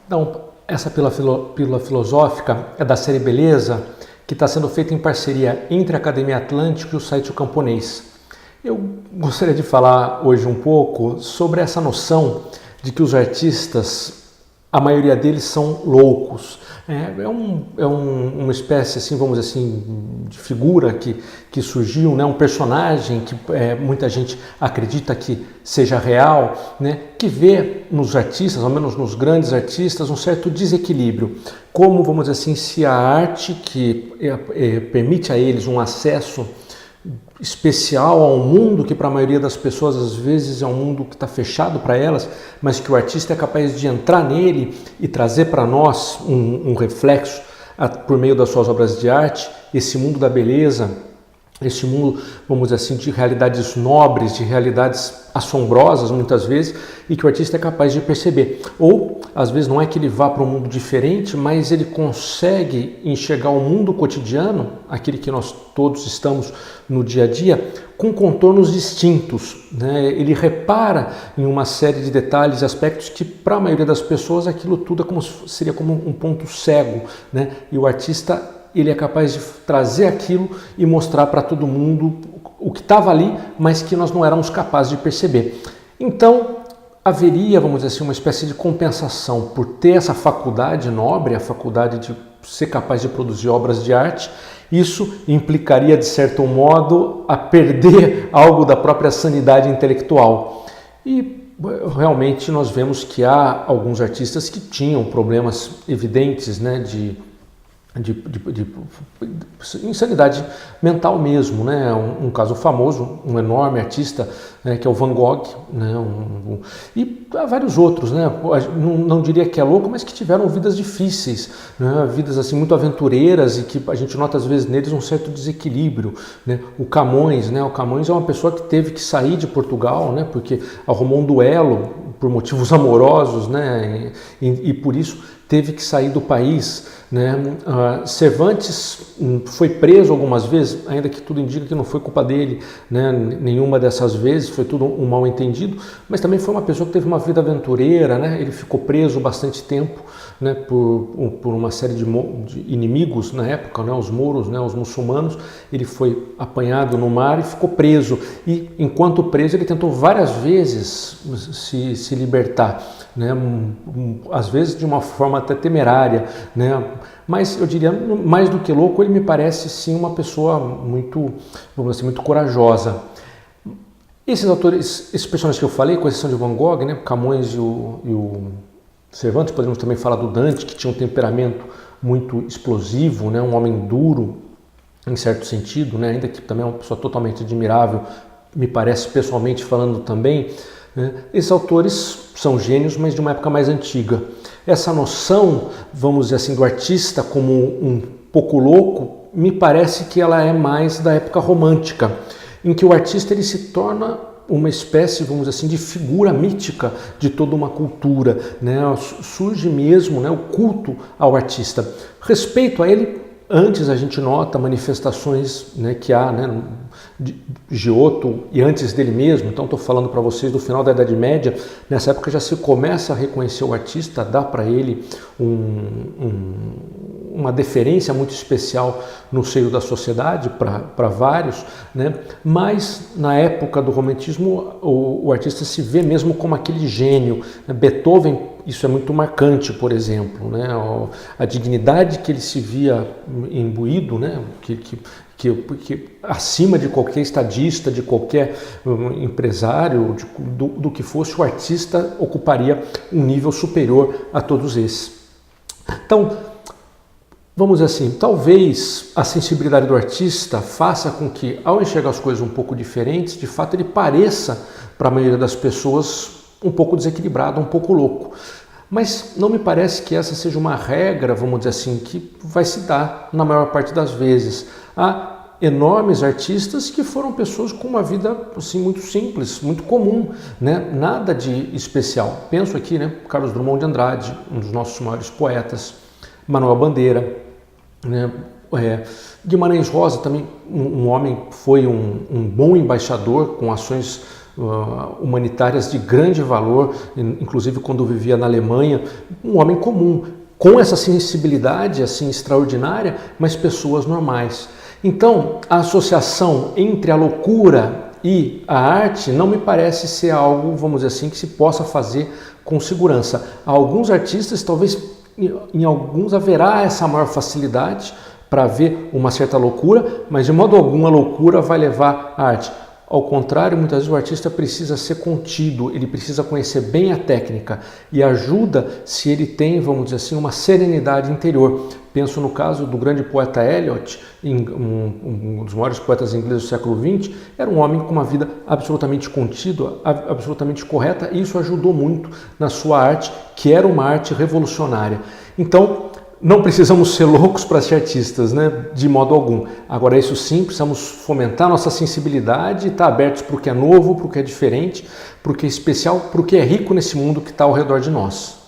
Então, essa pílula filosófica é da série Beleza, que está sendo feita em parceria entre a Academia Atlântico e o site O Camponês. Eu gostaria de falar hoje um pouco sobre essa noção de que os artistas, a maioria deles são loucos. Uma espécie, assim, vamos dizer assim, de figura que surgiu, né? Um personagem que muita gente acredita que seja real, né? Que vê nos artistas, ao menos nos grandes artistas, um certo desequilíbrio. Como, vamos dizer assim, se a arte que permite a eles um acesso especial ao mundo que para a maioria das pessoas às vezes é um mundo que está fechado para elas, mas que o artista é capaz de entrar nele e trazer para nós um reflexo por meio das suas obras de arte, esse mundo da beleza, esse mundo, vamos dizer assim, de realidades nobres, de realidades assombrosas muitas vezes, e que o artista é capaz de perceber. Ou, às vezes, não é que ele vá para um mundo diferente, mas ele consegue enxergar o mundo cotidiano, aquele que nós todos estamos no dia a dia, com contornos distintos, né? Ele repara em uma série de detalhes e aspectos que, para a maioria das pessoas, aquilo tudo seria como um ponto cego, né? E o artista, ele é capaz de trazer aquilo e mostrar para todo mundo o que estava ali, mas que nós não éramos capazes de perceber. Então, haveria, vamos dizer assim, uma espécie de compensação por ter essa faculdade nobre, a faculdade de ser capaz de produzir obras de arte. Isso implicaria, de certo modo, a perder algo da própria sanidade intelectual. E realmente nós vemos que há alguns artistas que tinham problemas evidentes, né, de insanidade mental mesmo, né? Um caso famoso, um enorme artista, né, que é o Van Gogh, né? E há vários outros, né? Não diria que é louco, mas que tiveram vidas difíceis, né? Vidas assim muito aventureiras e que a gente nota às vezes neles um certo desequilíbrio, né? O Camões, né? O Camões é uma pessoa que teve que sair de Portugal, né? Porque arrumou um duelo por motivos amorosos, né? E por isso teve que sair do país, né? Cervantes foi preso algumas vezes, ainda que tudo indica que não foi culpa dele, né? Nenhuma dessas vezes, foi tudo um mal entendido, mas também foi uma pessoa que teve uma vida aventureira, né? Ele ficou preso bastante tempo, né? Por uma série de inimigos na época, né? Os mouros, né? Os muçulmanos. Ele foi apanhado no mar e ficou preso, e enquanto preso ele tentou várias vezes se libertar, né? Às vezes de uma forma até temerária, né? Mas eu diria, mais do que louco, ele me parece sim uma pessoa muito, vamos dizer, muito corajosa. Esses autores, esses personagens que eu falei, com exceção de Van Gogh, né, Camões e o Cervantes, podemos também falar do Dante, que tinha um temperamento muito explosivo, né, um homem duro, em certo sentido, né, ainda que também é uma pessoa totalmente admirável, me parece pessoalmente falando também, né. Esses autores são gênios, mas de uma época mais antiga. Essa noção, vamos dizer assim, do artista como um pouco louco, me parece que ela é mais da época romântica, em que o artista ele se torna uma espécie, vamos dizer assim, de figura mítica de toda uma cultura, né? Surge mesmo, né, o culto ao artista. Respeito a ele, antes a gente nota manifestações, né, que há, né, de Giotto e antes dele mesmo. Então estou falando para vocês do final da Idade Média. Nessa época já se começa a reconhecer o artista, dá para ele uma deferência muito especial no seio da sociedade, para vários, né? Mas na época do romantismo o artista se vê mesmo como aquele gênio, né? Beethoven, isso é muito marcante, por exemplo, né? A dignidade que ele se via imbuído, né? Que acima de qualquer estadista, de qualquer empresário, do que fosse, o artista ocuparia um nível superior a todos esses. Então, vamos dizer assim, talvez a sensibilidade do artista faça com que, ao enxergar as coisas um pouco diferentes, de fato ele pareça, para a maioria das pessoas, um pouco desequilibrado, um pouco louco. Mas não me parece que essa seja uma regra, vamos dizer assim, que vai se dar na maior parte das vezes. Há enormes artistas que foram pessoas com uma vida assim, muito simples, muito comum, né? Nada de especial. Penso aqui, né, Carlos Drummond de Andrade, um dos nossos maiores poetas, Manuel Bandeira, né? Guimarães Rosa também, um homem, foi um bom embaixador com ações humanitárias de grande valor, inclusive quando vivia na Alemanha, um homem comum, com essa sensibilidade assim extraordinária, mas pessoas normais. Então, a associação entre a loucura e a arte não me parece ser algo, vamos dizer assim, que se possa fazer com segurança. Há alguns artistas, talvez em alguns haverá essa maior facilidade para ver uma certa loucura, mas de modo algum a loucura vai levar à arte. Ao contrário, muitas vezes o artista precisa ser contido, ele precisa conhecer bem a técnica e ajuda se ele tem, vamos dizer assim, uma serenidade interior. Penso no caso do grande poeta Eliot, um dos maiores poetas ingleses do século XX, era um homem com uma vida absolutamente contida, absolutamente correta, e isso ajudou muito na sua arte, que era uma arte revolucionária. Então, não precisamos ser loucos para ser artistas, né? De modo algum. Agora, isso sim, precisamos fomentar nossa sensibilidade e estar abertos para o que é novo, para o que é diferente, para o que é especial, para o que é rico nesse mundo que está ao redor de nós.